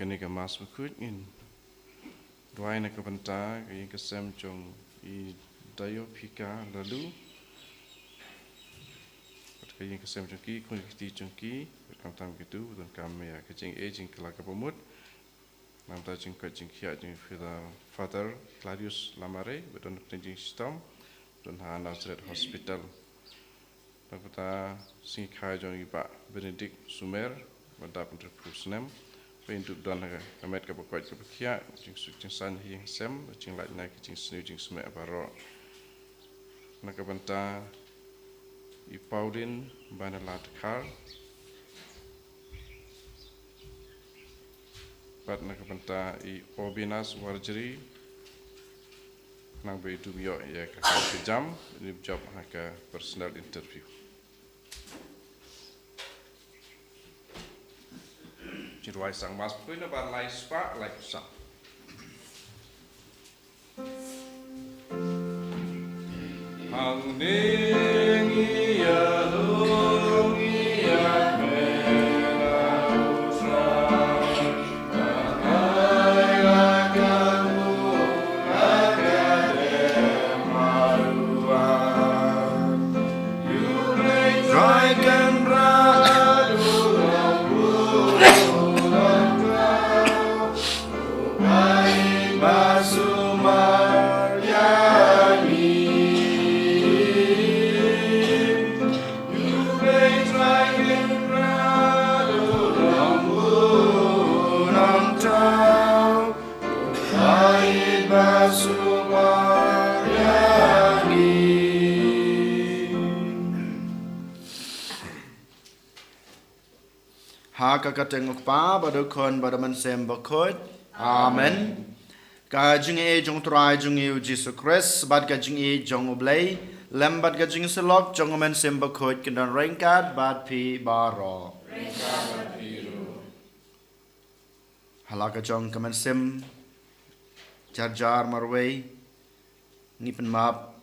kini ke mas berkut in dua nak kebentar kini kesem jong I dayo pika lalu kini kesem jong ki kun kiti jong ki tam gitu dan kami ya kecing jing kelak pemut nam ta jing kat jing kia jing Father Claudius Lamare beton jing sistem dan Nazareth Hospital Pakota sing khai jong Pak Benedict Sumer Madap untuk Pusnem Untuk dan kamet ke pokok ke pekia jing san hi sem jing laj na jing snu jing sme baro nak banta I Paulin banalat kar pat nak banta I Obinas Warjeri nang be dumyo ya ka jam ni job ka personal interview Jiruai sang mas pun apa lai spa lai sang. Hang ning ia long ia mera utra. Ai lagamu agade marua. You may try and run. Kakatengok pa badukon badaman sem bakot amen ka jing jong trai jong Jesus Christ bad ka jing jong oblay lembat ka jing selok jong men sem bakot kendan rengkat bad pi baro halaka jong kamen sem jar marway ni pen map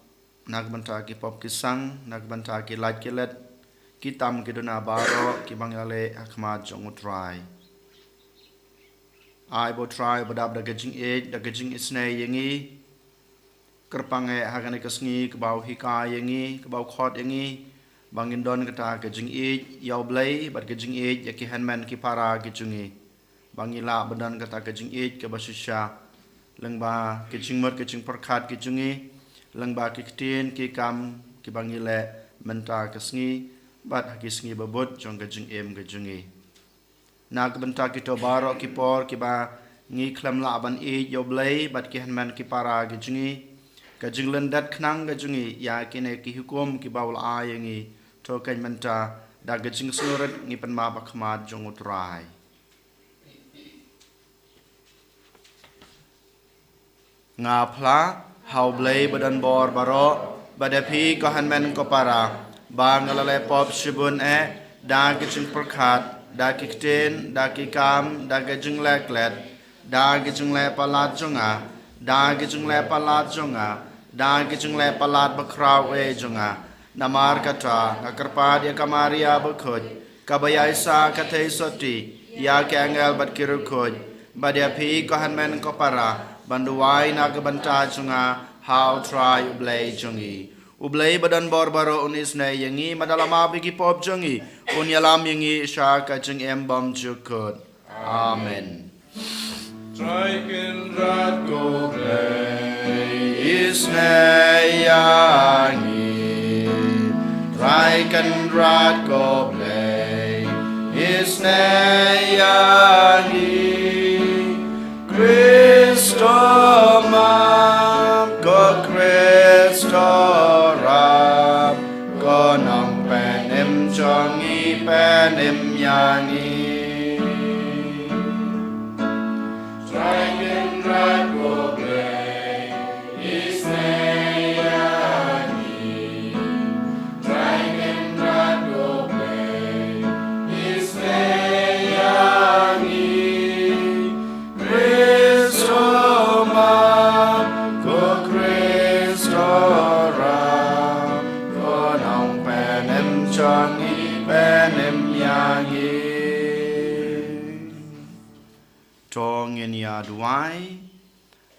nagbanta ki pop kisang nagbanta ki light kilet Kitam kiduna baro ki bangyale akmat jong utrai. I bo try bodab da gajing da gajing isne yengi. Kerpange hagane kasngi kebau hika yengi kebau khot yengi. Bangin don kata gajing yaw blay bat gajing yaki handman ki para gijungi. Bangila badan kata gajing ke basusya. Lengba gajing mut gajing perkat gijungi. Lengba ki ketin ki kam ki bangile menta kasngi. Bat hagis ngi babut jong gajing gajungi. Nag benta kita baro ki por ki ba ngi klam la ban yoblay bat ki hanman ki para gajungi. Gajing lendat knang gajungi ya kine ki hukum ki baul ayangi to kan menta da gajing surat ngi pen ma bakmat jong utrai. Ngapla haublay badan bor baro badapi ko hanman ko para Bang alalai pop shibun da gijing perkat da kiktin da kikam da gijing leklet da gijing le palat jonga da gijing le palat jonga da gijing le palat bakraw jonga namar kata ngakarpad ya kamaria bakoj kabayaisa katay soti ya kangel bat kirukoj badia pi kohanmen kopara banduwai nagabanta jonga how try ublay jongi Ublay badan barbaro unis na yangi madalama bigi pop jongi unyalam yangi shaka jeng embam jukut. Amen. Traiken rat go play is na yangi. Traiken rat go play is na yangi. Christo mam go Christo. Konong penim jongi penim yangi Striking right go play is yangi Striking right go play is yangi Christo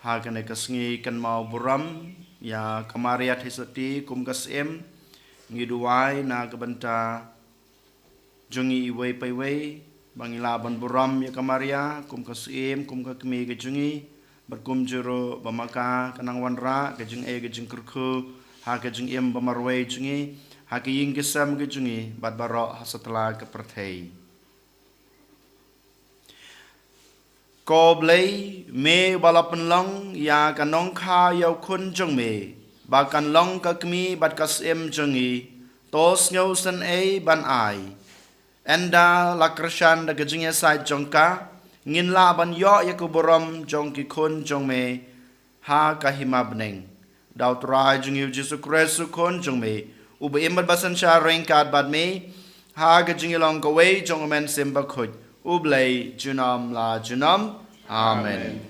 hakan kasngi kan mau buram ya kamaria hisati kum kasem ngiduai na kabanta jungi iway payway bangilaban buram ya kamaria kum kasem kum kakmi gejungi berkum juro bamaka kanang wanra gejung gejung kurku ha gejung bamarway jungi ha kiying gesam gejungi bad barok hasatla kepertei ko blei me balapan long ya kanong kha yau kun jong me ba kan long ka kmi bat kasem jongi tos ngau san ban ai enda lakrashan da gejingya sai jongka ngin la ban yo ya ku borom jong ki kun jong me ha ka hima bneng dau trai jong yu jesu kresu kun jong me ube imbat basan sha rengkat bad me ha gejingya long ka wei jong men simba khut Ublay junam la junam. Amen.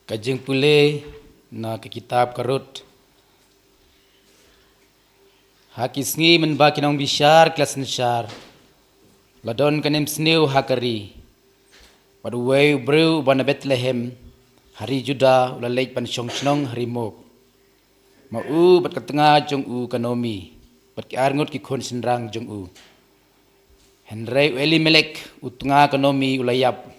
Kajing pule na ke kitab karut. Hakisngi menbaki nang bishar kelas nsyar. Ladon kanem sniu hakari. Paduway brew bana Bethlehem. Hari Juda ulalait pan syong hari mok. Mau bat ketengah jong u kanomi. Bat ki arngot ki kon senrang jong u. Henry Elimelek utengah kanomi ulayap.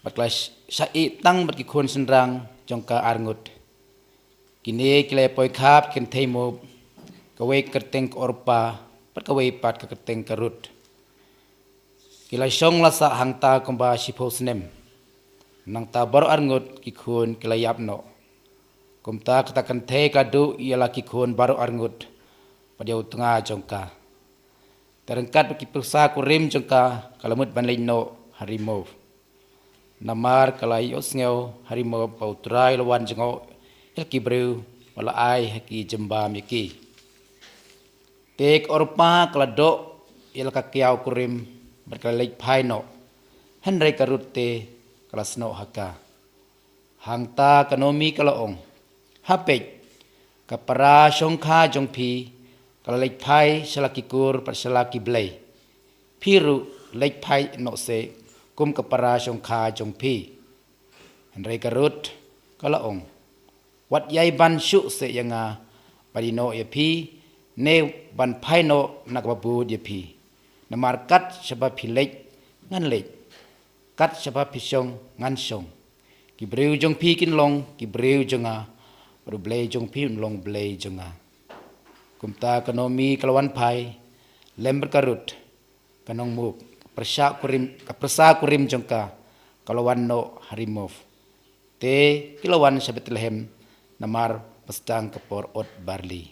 Bat kelas syai tang bat ki kon senrang jong ka arngot. Kini kile poi kap ken teimo. Kawai kerteng orpa. Bat kawai pat ke kerteng karut. Kila syong lasa hangta komba sipos nem. Nang tabar arngot kikun kelayap no. Kumta katakan te kadu ialah kikun baru arngot pada utengah jongka. Terengkat kipursa kurim jongka kalamut banlain no harimau. Namar kalayos ngau harimau pautrai lawan jengau ilki brew wala ai haki jembam yaki. Tek orpa kalado il kakiau kurim berkalait pai no. Henry karute kelas no haka. Hangta kanomi kalaong. Hapek. Kapara syongka jongpi. Kalalek pai syalakikur persyalaki blay. Piru lek pai no se. Kum kapara syongka jongpi. Henry karut kalaong. Wat yai ban syuk se yanga. Padino ya pi. Ne ban pai no nakbabu ya pi. Namarkat syabab pilek ngan lek. Kat sebab pisong ngan song. Ki breu jong pi kin long, ki breu jonga. Baru blay jong pi long blay jonga. Kumta kanomi kalawan pai, lem berkarut. Kanong muk, kapersa kurim jongka. Kalawan no harimov. Te kilawan sa Bethlehem, namar pastang kapor ot barley.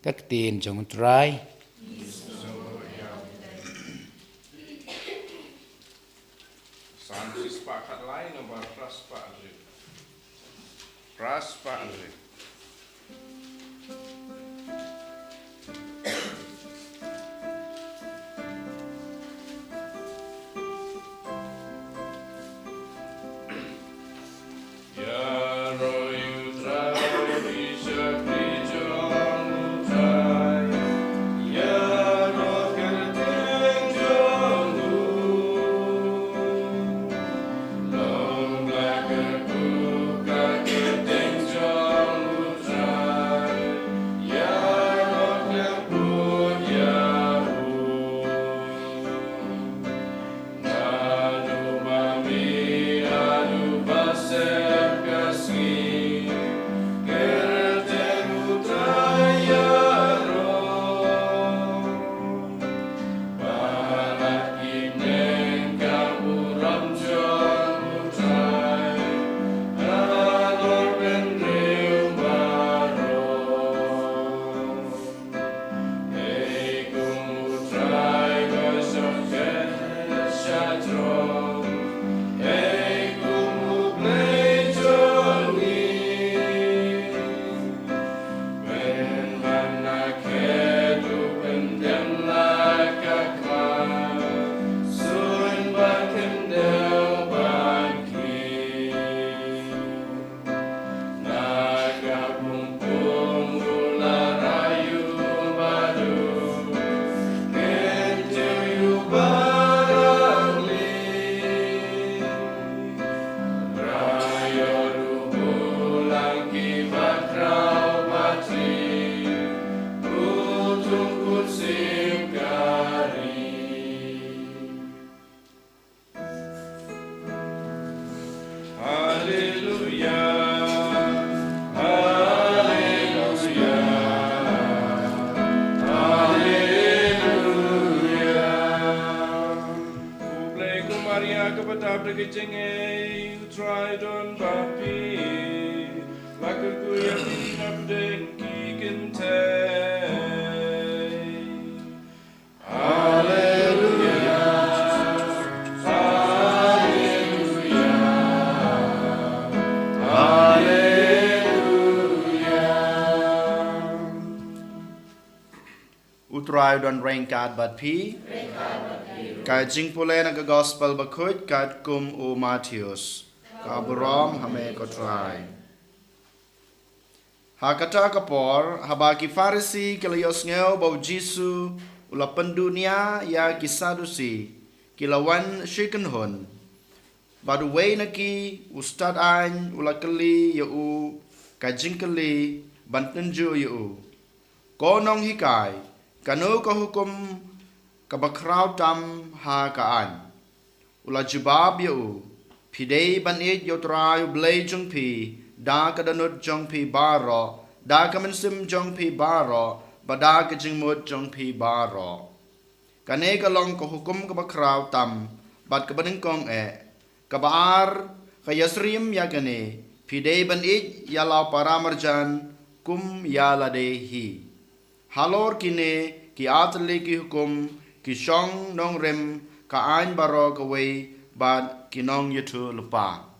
Kaktin jong try. Sanksi sepakat lain nomor Pras Pak Andre. utrai don rain kat bat pi ka jing pule na ka gospel bakut kat kum u Matthews ka burom hame ko try hakata kapor habaki farisi kilayos ngeo bau jisu ula pendunia ya kisadusi kilawan shiken hon badu way naki ustad an ula keli ya u kajing keli bantenju ya u konong hikai kanu ka hukum kabakraw tam ha kaan ula jubab ya u pidei ban it yotrayu blay jung pi da kadanut jong pi baro da kamansim jong pi baro bada kajing mut jong pi baro kane kalong ko hukum kabakraw tam bat kabaning kong kabar kayasrim ya kane pidei ban it yalau paramarjan kum yaladehi halor kine ki atli ki hukum ki shong nong rem ka ain baro kawai bat kinong yutu lupa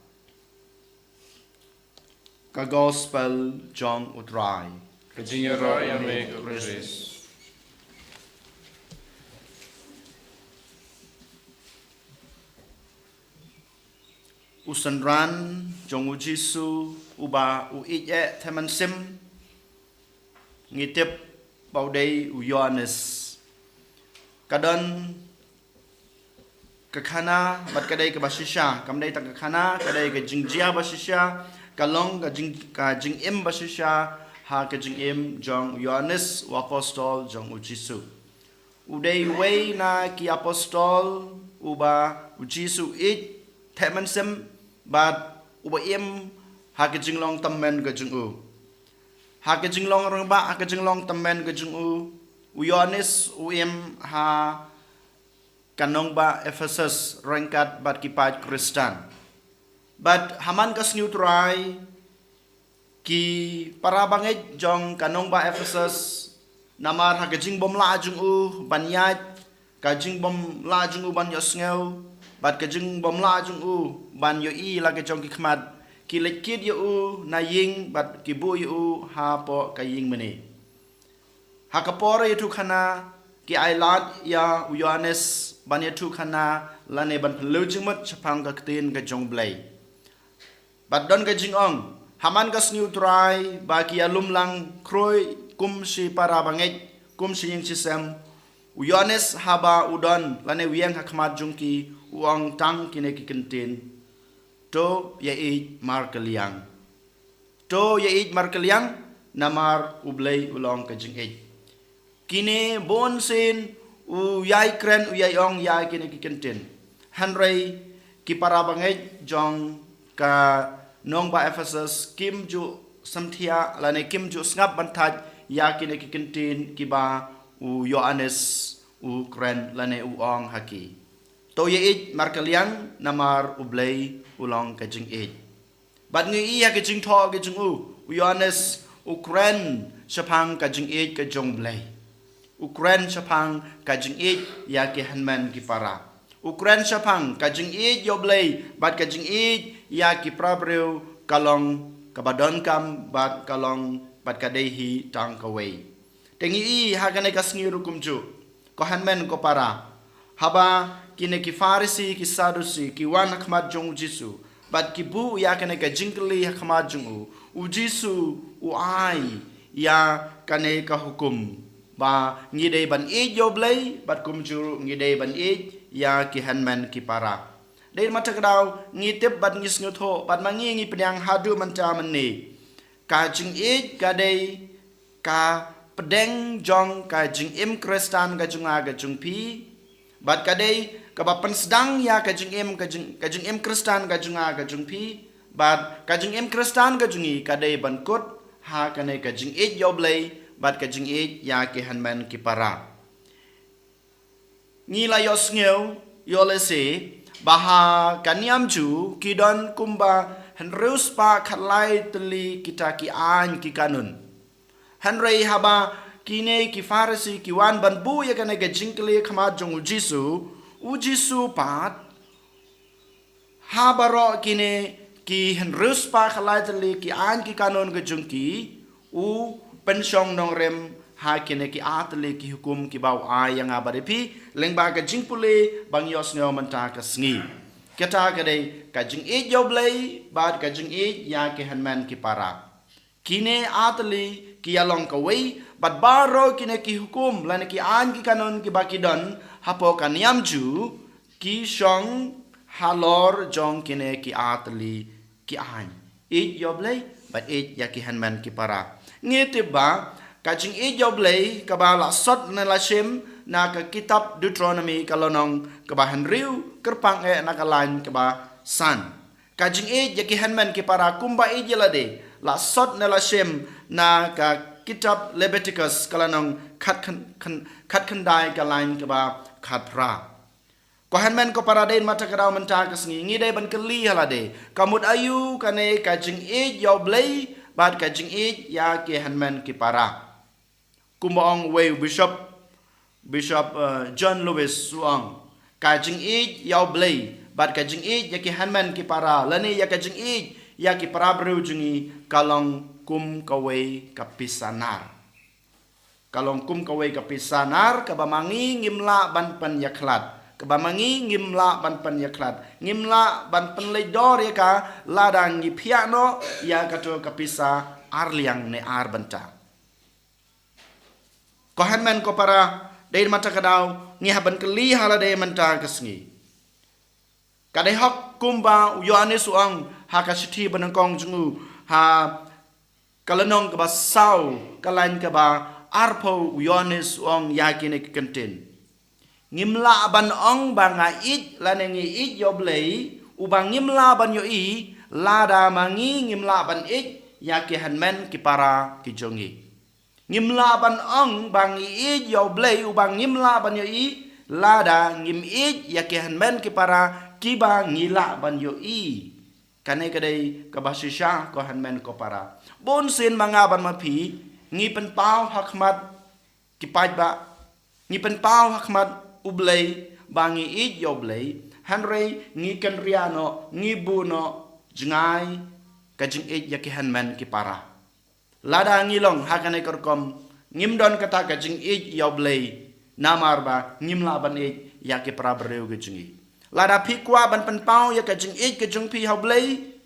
ka gospel John utrai Kajinyo roy ame Chris. usanran jong ujisu uba uije teman sim ngitip baudei u Yohanes kadon kekhana bat kadai ke basisha kamdai tak kekhana kadai ke jingjia basisha kalong ka jing im basisha ha ke jing im jong Yohanes u apostol jong ujisu udei wei na ki apostol uba ujisu it teman sim bat uba im ha ke jing long tamen ke jing u ha ke jing long rang ba ha ke jing long tamen ke jing u Yohanes u im ha kanong ba Ephesus rangkat bat kipat Kristen but haman kas neutrai ki para banget jong kanong ba Ephesus namar ha kajing bom la jung u banyat kajing bom la jung u ban yosngeu bat kajing bom la jung u ban yo i la ke jong ki khmat ki lekit yo u na ying bat ki bu yo u ha po kaying mene ha kapore itu khana ki ailat ya Yohanes ban itu khana lane ban pelujing mat chapang ka tin ka jong blai bat don ka jing ong haman ka neutrai ba ki alum lang kroi kum si para banget kum si ying sisem Yohanes haba udon lane wiang hakmat jungki uang tang kine ki kentin to ya i markeliang to ya i markeliang namar ublay ulong ka jing e kine bon sin u yai kren u yai ong yai kine ki kentin hanrei ki para banget jong ka nong ba Ephesus kim ju samthia lane kim ju ngap bantaj ya kine ki kentin ki ba u Yohanes u kren lane u ong haki to ye it markalian namar ublay ulong ka jing it bat ngi iya ka jing tho ka jing u Yohanes u kren chapang ka jing it ka jong blay u kren chapang ka jing it ya ki hanman ki para ukren chapang ka jing it yo blay bat ka jing it ya ki prabreu kalong kabadon kam bat kalong bat kadehi tang kawai tengi i hagane kasngiru kumju ko hanmen ko para haba kine ki farisi ki sadusi ki wan khmat jong jisu bat ki bu ya kane ka jingli khmat jong u jisu u ai ya kane ka hukum ba ngide ban i yo blay bat kumju ngide ban i ya ki hanmen ki para dei mata kadaw ngitip bat ngis ngotho bat mangi ngi penyang hadu manta menni ka jing it ka dei ka pedeng jong ka jing im Kristen ka junga ka jung pi bat ka dei ka bapan sedang ya ka jing im Kristen ka junga ka jung pi bat ka jing im Kristen ka jungi ka dei ban kut ha ka ne ka jing it yo blay bat ka jing it ya ki hanmen ki para ngila yos ngeu yolese baha kaniam ju kidon kumba henreus pa khatlai teli kita ki an ki kanun henrei haba kine ki farisi ki wan ban bu ya kana ga jingkle khama jong ujisu pat habaro kine ki henreus pa khatlai teli ki an ki kanun ga jungki u pensyong nong rem ha kene ki atli ki hukum ki bau ai yang abade pi leng ba ka jing pule bang yos ngau menta ka sngi kata ka dei ka jing e joblei bad ka jing e ya ki hanman ki para kine atli ki along ka wei bad baro kine ki hukum lan ki an ki kanon ki bakidon hapo kan yamju ki shong halor jong kine ki atli ki an e joblei bad e ya ki hanman ki para ngete ba kajing e joblei ka ba la sot na la shem na ka kitab Deuteronomy kalonong ka ba hanriu kerpang e na kalain ka ba san kajing e ya ki hanman ki para kumba e jelade la sot na la shem na ka kitab Leviticus kalonong khat khandai kalain ka ba khat pra ko hanman ko para den mata karaw menta ka sngi ngi dai ban kali halade kamut ayu kane kajing e joblei bad kajing e ya ki hanman ki para kumbaong way Bishop John Lewis suang kajing e yaw blay bad kajing e ya ki hanman ki para lani ya kajing e ya ki para bru jungi kalong kum kaway kapisanar kalong kum kaway kapisanar kabamangi ngimla ban pan yaklat kabamangi ngimla ban pan yaklat ngimla ban pan leidor ya ka ladang ngi piano ya kato kapisa arliang ne ar banta ko hanman ko para dai mata kadaw ngi haban kali halade menta kasngi kadai hok kumba Yohanes uang hakasithi banangkong jungu ha kalanong ka ba saw kalain ka ba arpo Yohanes uang yakine kenten ngimla ban ong banga it lanengi it yoblei ubang ngimla ban yo i lada mangi ngimla ban it yake hanmen ki para ki jongi ngimla ban ong bang i yo blei ubang ngimla ban yo i lada ngim i yake hanmen ki para ki ba ngila ban yo i kane kadai kabasisha ko hanmen ko para bon sin manga ban mapi ngi pen pau hakmat ki paj ba ngi pen pau hakmat ublei bangi i yo blei hanrei ngi kan riano ngi buno jingai kajing i yake hanmen ki para lada ngilong hakane korkom ngimdon kata kajing ej yoblei namar ba ngimla ban ej yake prabreu gejingi lada pikwa ban penpau ya kajing ej kajung pi yoblei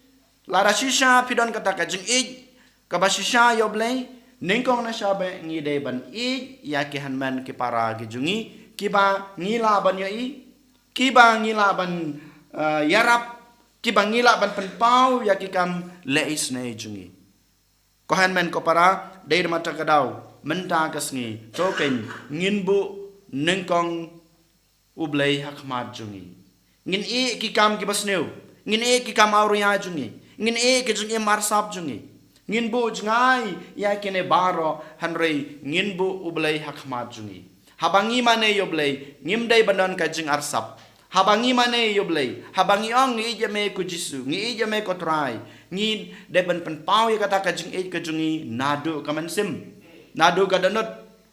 lada shisha pidon kata kajing ej kabashisha yoblei ningkong na shabe ngide ban ej yake hanman ke para gejungi kiba ngila ban yoi kiba ngila ban yarap kiba ngila ban penpau yake kam leis ne jungi kohan men ko para deir mata kadaw menta kasngi token nginbu nengkong ublei hakmat jungi ngin e ki kam ki basneu ngin e ki kam auria jungi ngin e ki jungi marsap jungi nginbu jungai ya kene baro hanrei nginbu ublei hakmat jungi habangi mane yoblei ngimdai bandon ka jing arsap habangi mane yoblei habangi ong ngi jame ku jisu ngi jame ko trai ngi deben pen pau ya kata kajing e kajungi nadu kaman sim nadu kadanut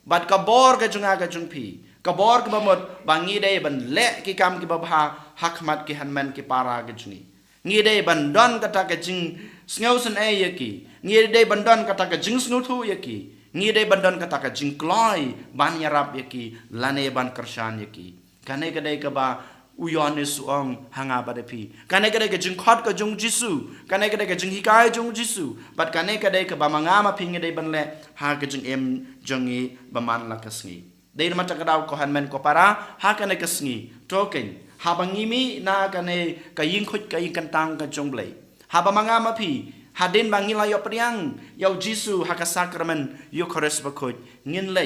bat kabor kajunga kajung pi kabor ke bamot bangi dai ban le ki kam ki babha hakmat ki hanman ki para kajungi ngi dai ban don kata kajing sneu sen e yaki ngi dai ban don kata kajing sneu thu yaki ngi dai ban don kata kajing kloi ban yarap yaki lane ban kershan yaki kane kadai ka ba Yohanes uang hanga badapi kane kadai ka jing khot ka jung jisu kane kadai ka jing hikai jung jisu bat kane kadai ka ba mangama pingi dai ban le ha ka jing em jongi baman la kasngi dai mata kadaw ko hanmen ko para ha kane kasngi token ha bangimi na kane ka ying khot ka ying kantang ka jung blai ha ba mangama pi hadin bangila yo priang yo jisu ha ka sakramen yo khores ba khot ngin le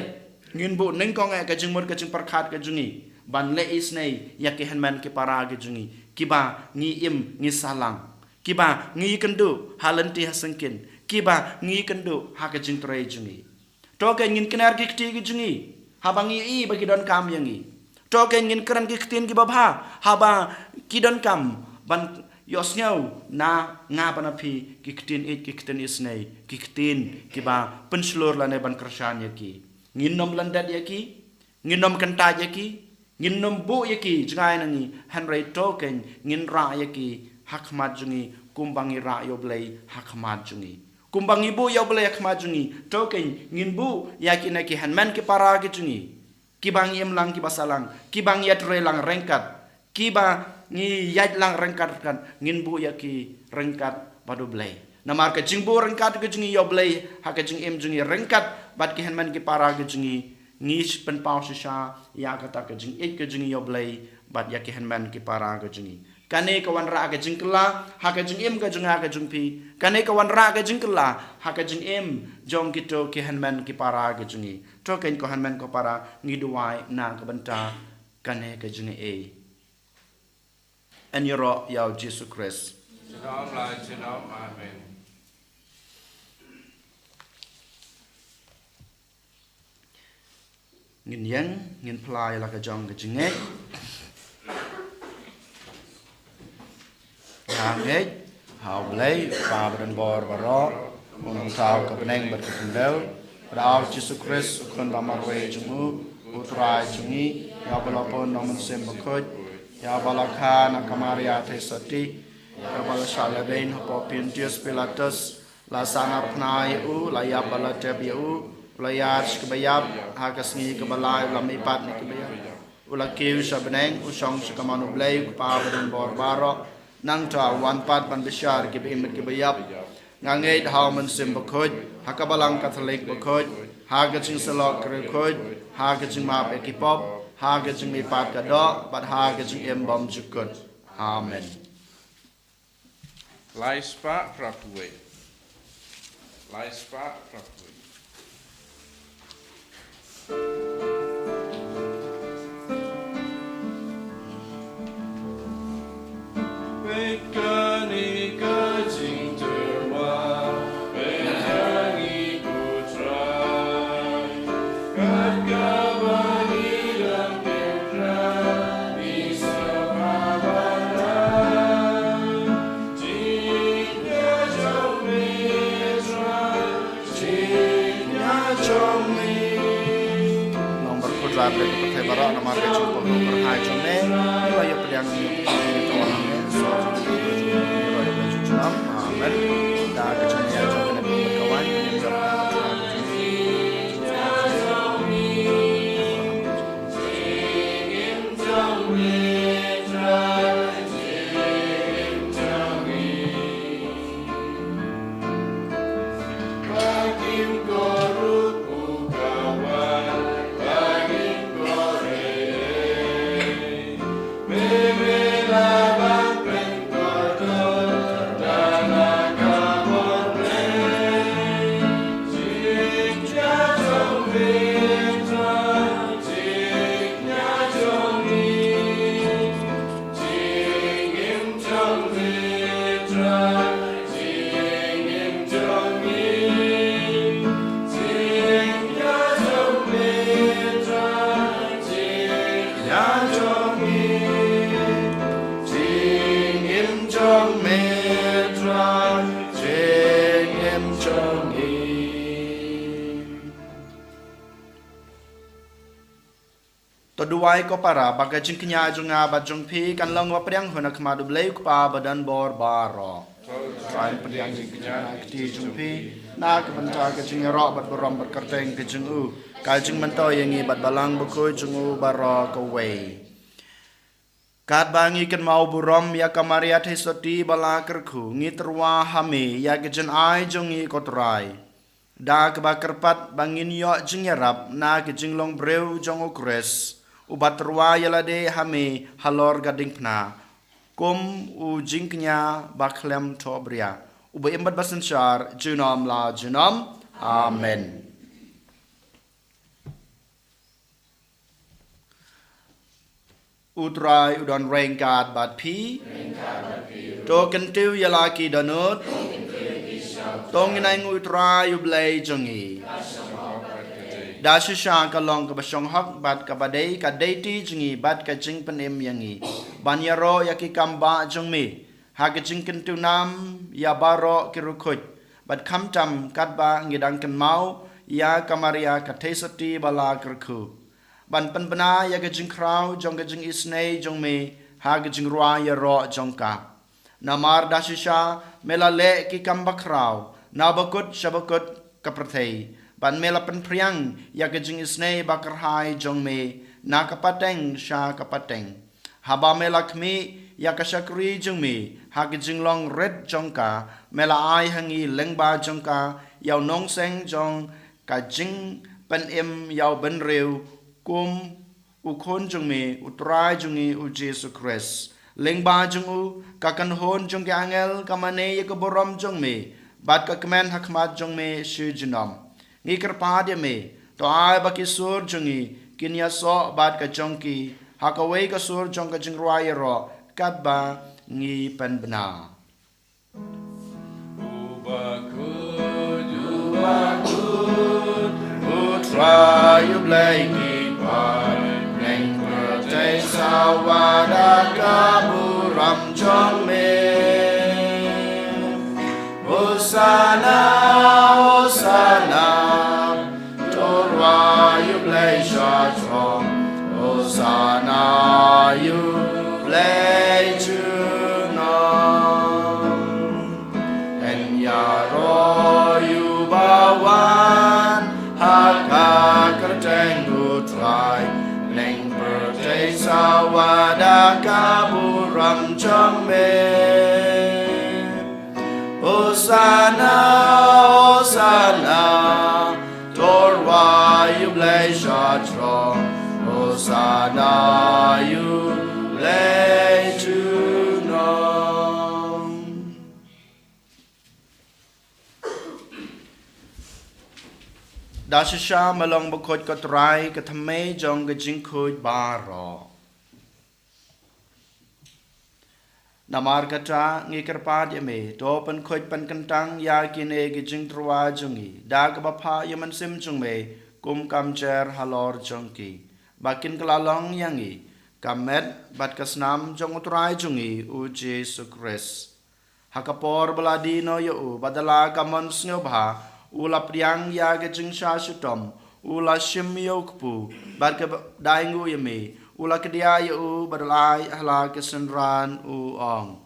ngin bu neng ko nga ka jing mur ka jing parkhat ka jungi ban le isnei yake hanman ke para ge jungi kiba ngi im ngi salang kiba ngi kendu halanti hasengkin kiba ngi kendu ha ka jing tre jungi to ke ngin kenar ge kti ge jungi habangi i bagi don kam yangi to ke ngin kran ge ktin ge babha haba kidon kam ban yosnyau na nga panapi ki ktin it ki ktin isnei ki ktin kiba penslor lane ban kershan yaki ngin nom landat yaki ngin nom kenta yaki ngin nombo yaki jangai nangi hanrei token ngin ra yaki hakmat jungi kumbangi ra yoblei hakmat jungi kumbang ibu ya boleh yak majungi token nginbu yakin ki hanman ki para ki jungi kibang yem lang ki basalang kibang yat relang rengkat kiba ngi yat lang rengkat kan nginbu yaki rengkat badu blay namar ka jingbu rengkat ki jungi ya blay ha ka jing em jungi rengkat bat ki hanman ki para ki jungi ngis pen pau sha ya kata ka jing ek ki jungi ya blay bat yaki hanman ki para ki jungi kane kawan ra ka jing kala ha ka jing em ka jung ha ka jung pi kane kawan ra ka jing kala ha ka jing em jong kito ki hanman ki para ki jungi to ken ko hanman ko para ngiduai na ka banta kane ka jing e en yoro ya Jesus Christ Shalom lai shalom amen. ngin yang ngin plai la ka jong ka jing e Hangit, hau blay, pa badan bor baro, unang tao ka beneng bat kapundel, pada Jesus Christ, ukun bamarwe jungu, utrai jungi, ya balapon nang mensem bakut, ya balakha na kamaria te sati, ya balasalabain hopo Pontius Pilatus, la sana pnai u, la ya balateb u, la ya kebayab, hakasngi kebalai la mipat ni kebayab, ula kiu sa beneng, usong sa kamanu blay, pa badan bor baro, nang ta wan pat ban bishar ki be ki bayap ngangai hau man sim bakhoj hakabalang catholic bakhoj ha ga ching salok kre khoj ha ga ching ma be ki pop ha ga ching mi pat ka do bat ha ga ching em bom chukut amen Lai spa prapue. Lai spa prapue. nomor kudrat le ko the bara namar ke chu ko nomor 2 chone yo yo pryang ni to wan ne so chu yo yo chu cham amen da ke chen ya chu ne ko kawan ni jam Toduai ko para baga jingknya junga ba jungpi kan long wa priang hona kma du blai ko pa badan bor baro trai priang jingknya kti jungpi na ke banta ke jing ro bat borom bat kerteng ke jungu ka jing manto yangi bat balang bu ko jungu baro ko wei kat bangi kan mau burom ya kamaria the soti bala kerku ngi terwa hame ya ke jen ai jungi ko trai da ke ba kerpat bangin yo jing yarap na ke jing long breu jong okres ubat terwa yalade hame halor gading pna kum u jingknya baklem tobria uba imbat basensyar junam la junam amen utrai udon rengkat bat pi to kentiu yalaki danut tong inai ngutrai ublai jongi da shisha ka long ka basong hak bat ka badai ka deiti jingi bat ka jing penem yangi banyaro yaki kamba jongmi ha ka jing kentu nam ya baro kirukut bat kham tam kat ba ngidang kan mau ya kamaria ka tesati bala kirku ban pen bana ya ka jing krau jong ka jing isnei jongmi ha ka jing ruwa ya ro jongka namar da shisha melale ki kamba krau Nabakut Shabakut Kapratei, Ban Melapan Priang, Yakajing Isne Bakarhai Jong me, Nakapateng Sha Kapateng. Haba Melakmi, Yakashakri Jong me, Hakajing Long Red Jongka, Mela Ai Hangi Lengba Jongka, Yao Nong Seng Jong, Kajing Pen Im Yao Ben Reu, Kum Ukon Jong me, Utrai Jongi U Jesu Christ. Lengba Jong U, Kakan Hon Jong Angel, Kamane Yakaborom Jong me, Bat Kakman Hakmat Jong me, Shu Jinom. Ngikar padia me, to ai bakisur jongi, kinya so bat ka jongki, hakaway ka sur jong ka jingruaya ro, katba ngi penbena. Utra yublay kipan, neng pertay sawada kaburam jong me. Hosanna, Hosanna, Torah you play strong. Hosanna you play tune. And Yaro you bawan, Hakakar tengu try, Neng pertay sawada kaburam jome. Hosanna, Hosanna, Torah you blaze strong. Hosanna you blaze to know. Dasha malong bukod katrai katame jong gajing kuj baro. Namar kata ngikar pad yame, topan kuj pan kentang ya kine gijing trua jungi, dag bapa yaman sim jung me, kum kamcher halor jongki. Bakin kelalong yangi, kamet bat kasnam jong utrai jungi u Jesu Christ. Hakapor baladino yu badala kamon snobha, ula priang ya gijing shashutom, ula shim yokpu, bat ka daingu yame, ula kedia yu badalai hala kesenran u ong.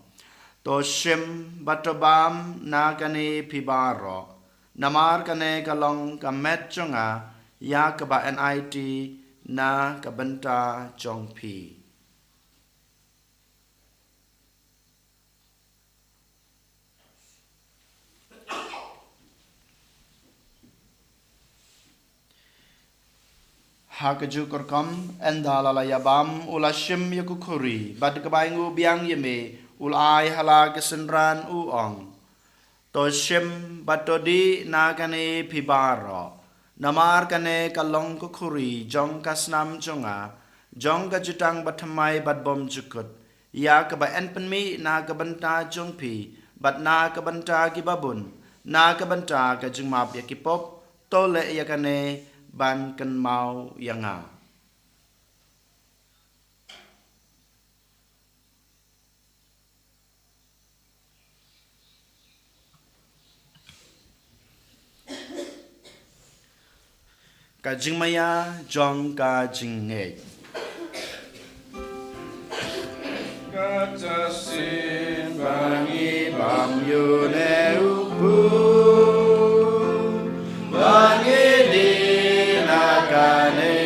To shim batobam na kane pibaro. Namar kane kalong kamet jonga ya kaba NIT na kabenta jong pi. Hakaju korkom endala la yabam ula shim yakukuri bad kabaingu biang yeme ulai hala kesenran uong to shim batodi na kane pibaro namar kane kalong kukuri jong kasnam jonga jong kajutang batamai bad bom jukut ya kaba enpenmi na kabenta jong pi bad na kabenta kibabun na kabenta kajung map yakipop tole yakane ban kan mau yanga. Kajing maya jong kajing ngej. Katasin bangi bam yune upu bangi di nakane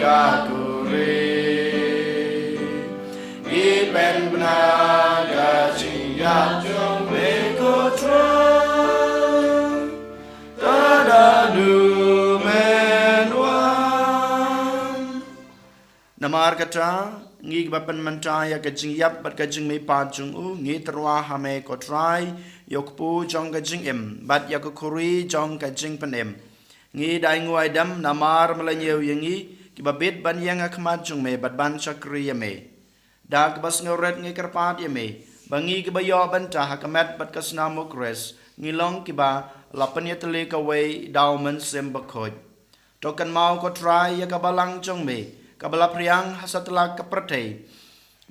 kakure ipen benaga siap jong bekotra tadadu menwan namar kata ngi bapan mantaya kajing yap bat kajing me pajung u ngi terwa hame kotrai yokpu jong kajing em bat yakukuri jong kajing penem ngi dai nguai dam namar melanyeu yangi kibabit ban yang akmat jung me bat ban chakri yame da kbas ngoret ngi karpat yame bangi kibayo ban ta hakamat bat kasnamo kres ngi long kiba lapan yatli kawai daumen sembakoj tokan mau kotrai yakabalang jung me kabala priang hasatla kapratei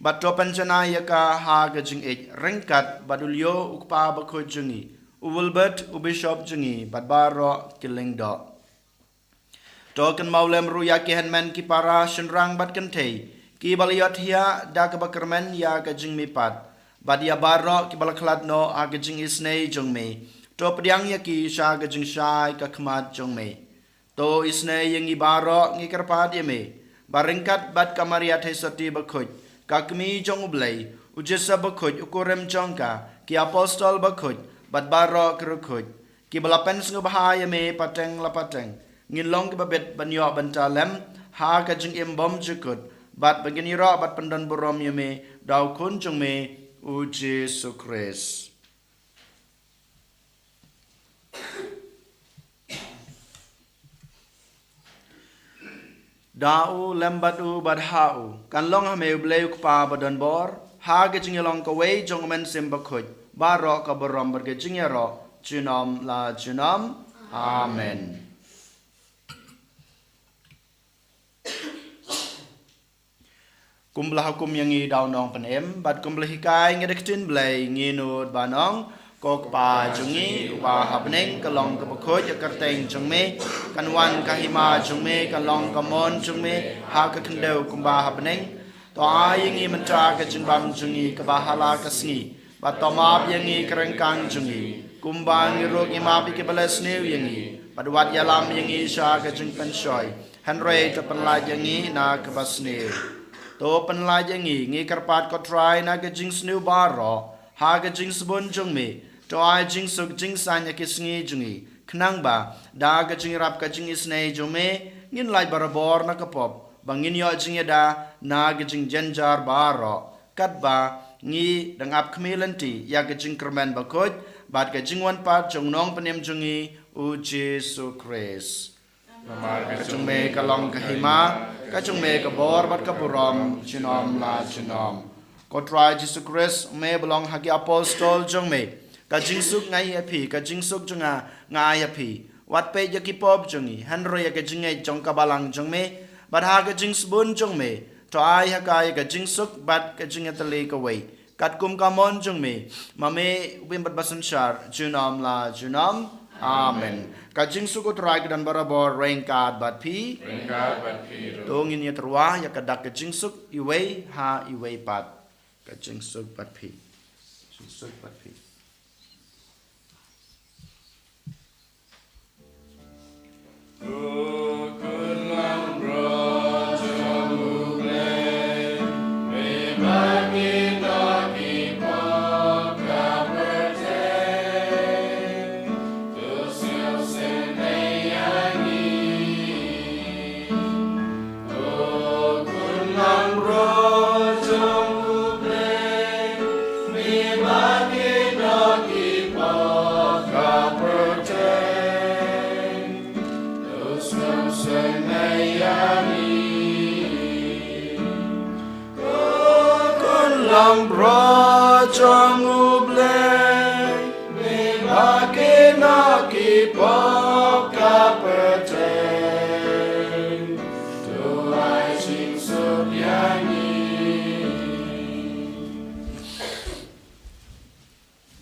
bato panjana yaka ha gajing ej rengkat badulyo ukpa bakoj jungi uwulbet ubishop jungi badbaro kilingdo token maulem ruya kihenmen ki para shenrang bat kentei ki baliot hia da kabakermen ya gajing mipat badia baro ki balakladno a gajing isnei jongme to pediang yaki sha ka jing shai ka khmat jong me to isne yang ibaro ngi karpat ye me baringkat bat kamaria thesati bakhoj kakmi jong ublai ujesa bakhoj ukurem jongka ki apostol bakhoj bat baro krukoj ki balapen sngu bahaya me pateng la pateng ngin long ki babet banyo bantalem ha ka jing imbom jukut bat begini ro bat pendan borom ye me daw kun jong me u Jesu Christ. Dau lembatu badhau kan long hame bleu kpa badan bor ha ge jing long ka wei jong men sim bakhoj baro ka borom ber ge jing ro chinom la chinom amen. Kumlah hukum yang i daw nong panem bat kumlah hikai ngedektin blai nginut banong kok pa jungi wa hapneng kalong ka bakhoj akarteng jungme kanwan kahima jungme kalong kamon jungme ha ka kendeu kumba hapneng to ayingi mentra ka jingbam jungi ka bahala ka sngi batomap yangi kerengkang jungi kumbang rok imapi ke balas new yangi padwat yalam yangi sha ka jing pensoi hanrei ta panla yangi na ka basneu to panla yangi ngi karpat ko try na ka jing sneu baro ha ka jing sbon jungme to ai jing suk jing sanya kisngi jungi knang ba da ka jing rap ka jing isnei jume ngin lai barabor na kapop bangin yo jing da na ka jing jenjar baro kat ba ngi dangap khmelanti ya ka jing kerman bakoj bat ka jing wan pat jong nong panem jungi u Jesu Christ ka jung me ka long ka hima ka jung me ka bor bat ka burom chinom la chinom ko try Jesu Christ me belong hagi apostol jong me ka jingsuk ngai api ka jingsuk junga ngai api wat pe ya ki pop jungi hanro ya ka jingai jong ka balang jong me bat ha ka jings bun jong me to ai ha ka ya ka jingsuk bat ka jinga tali ka wei kat kum ka mon jong me mame wim bat basan shar junam la junam amen ka jingsuk ko try ka dan barabor rengkat bat pi to ngin ya terwa ya ka dak ka jingsuk iwei ha iwei pat ka jingsuk bat pi jingsuk bat pi. Trong ublay me bakina ki pop kapeten to I sing sub yangi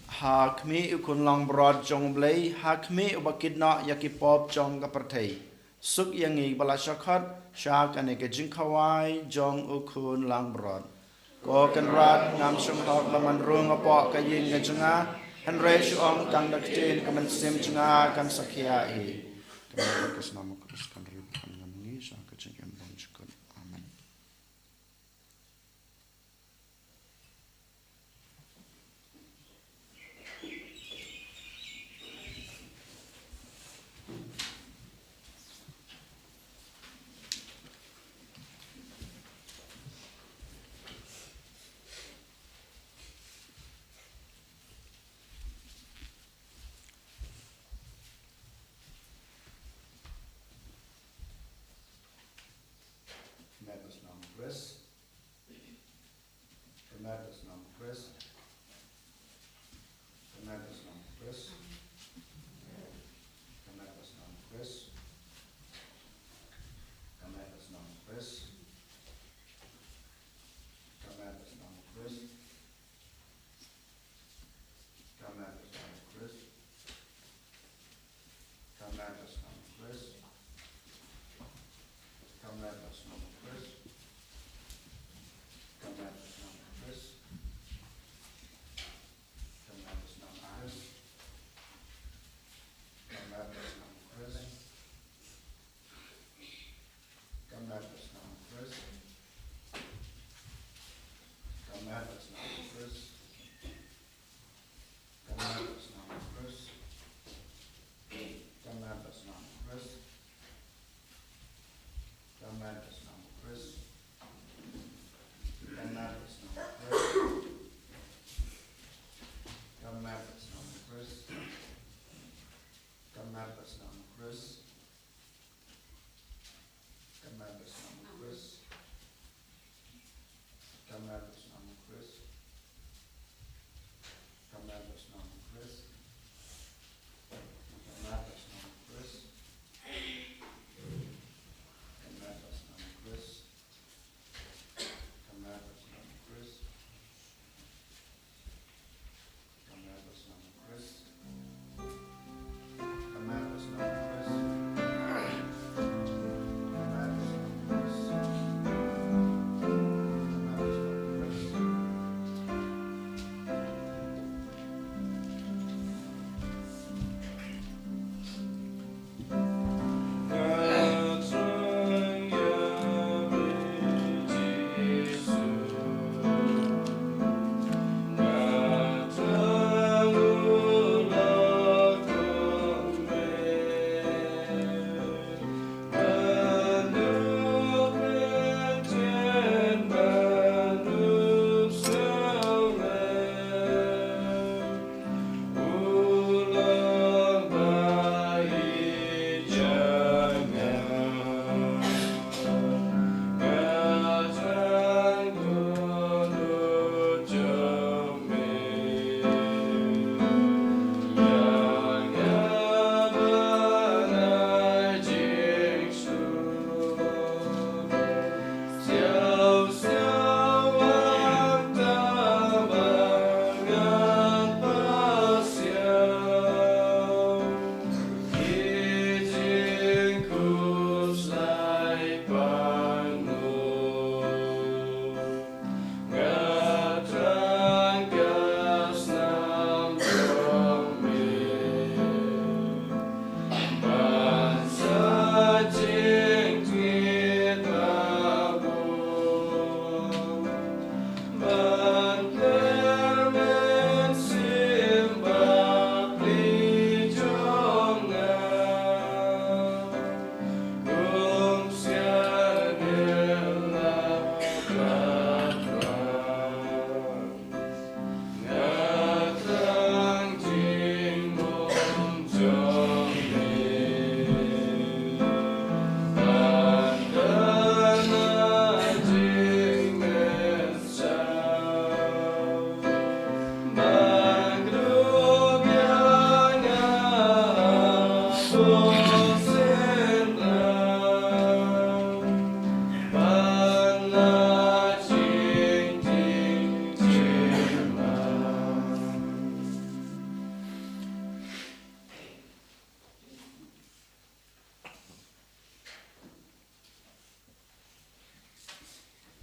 hakmi ukun long brod jong blay hakmi ubakidna yaki pop jong kapatei suk yangi balashakat shakane ke jingkawai jong ukun long brod ko kan rat ngam sung hok laman rung apok ka yin ka junga han re shu ong kang dak tin ka man sim junga kan sakya hi kan kas nam kas kan ri kan ngam ni sa ka jing em bon chukun amen.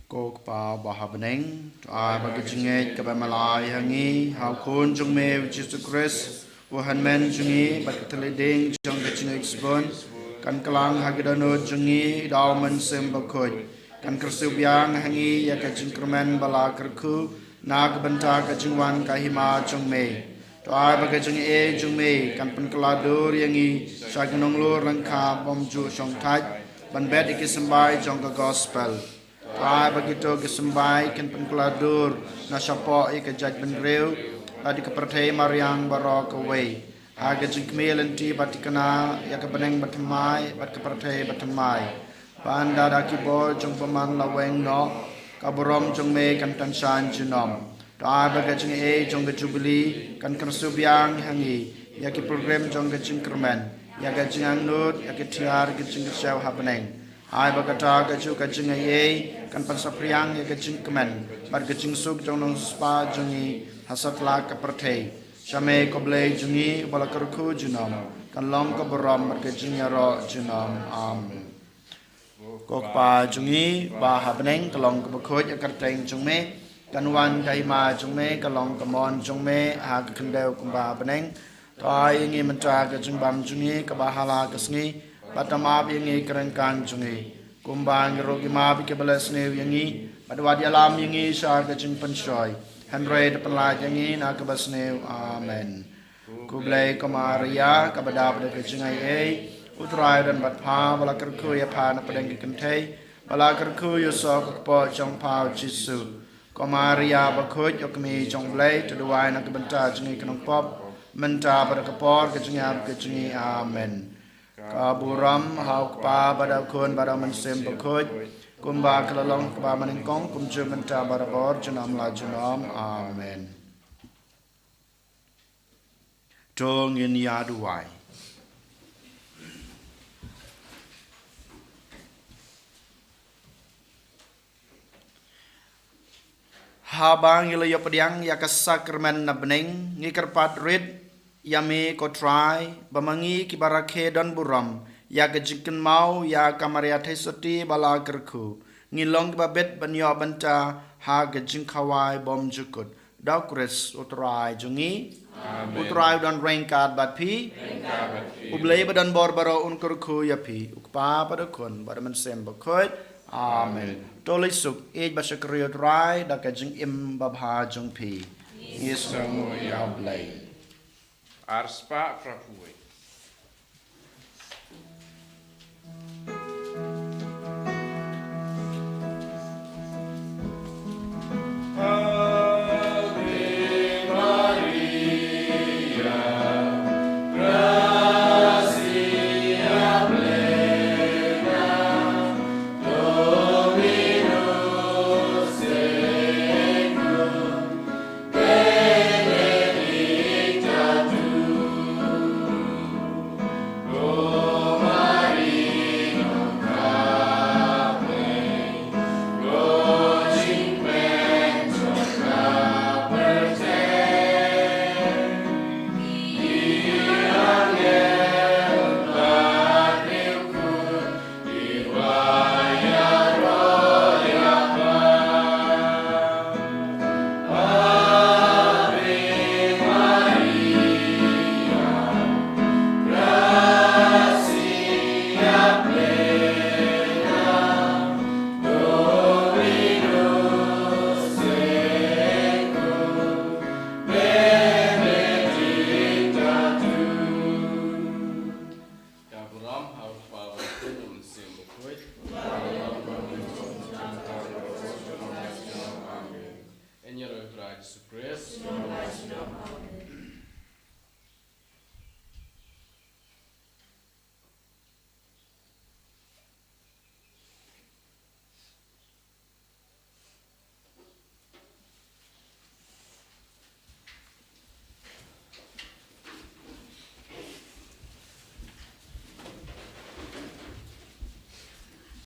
Kok pa bahabeneng ai bagi jinget ke malai hangi hau kun jung me Jesus Christ wahan men jungi bat teleding jong ke jinget spon kan kelang hagidano jungi daw men sem bakoj kan kersubyang hangi ya ke jingkremen bala kerku nag benta ke jingwan kahima jong me to ai bagi jungi e jung me kan pen keladur yangi sagnong lur rangka bom ju song taj ban bet ikisembai jong ke gospel Pai begitu kesembai kan pengkeladur nasapo ika jaj benreu adi kepertai mariang barok away aga jingkmel enti batikana ya kebeneng batemai bat kepertai batemai panda daki bol jong paman laweng no kaborom jong me kan tansan jinom pai begitu e jong ke jubili kan kersubyang hangi ya ke program jong ke jingkermen ya ke jingang nut ya ke tiar ke jingkersyaw hapeneng Ai bagata kaju kajing ye kan pansapriang ye kajing kemen bar kajing suk jong nong spa jongi hasat la kapertei shame koble jongi bala kerku junom kan long ko borom bar kajing yaro junom amen kok pa jongi ba habneng kalong ko khoj akarteng jong me kan wan kai ma jong me kalong kamon jong me ha kendeu kumba habneng tai ngi mentra kajing bam jongi ka bahala kasngi Batamab yangi kerengkan jungi kumbang rogi mab ke balas ne yangi badwadi alam yangi syar ke jing pensoi Henry depan la yangi na ke bas ne amen kublai kamaria kabada pada ke jingai utrai dan bat pa bala kerku ya pa na padang kentai bala kerku yo so ko po jong pa jisu ko maria ba khoj yok mi jong blai to duai na kebenta jengi kenong pop menta pada kepor ke jengi amen ka buram hau pa pada kun pada mensem ba khoj kumba kelalong ba maningkong kum je menta pada bor jenam la jenam amen Tong in yaduai habang ila yopadiang ya sakramen na bening ngikerpat rid yame ko try bamangi kibarake don buram ya gajiken mau ya kamaria thesoti bala kerku ngilong babet banyo banta ha gajing khawai bom jukut dokres utrai jungi utrai don rengkat bat pi ublei badan bor baro un kerku ya pi ukpa pada kun pada mensem bakot amen Tolai suk ej ba sakriot rai da ka jing im babha jung pi. Yesu ya blai. Arspa prapuwe.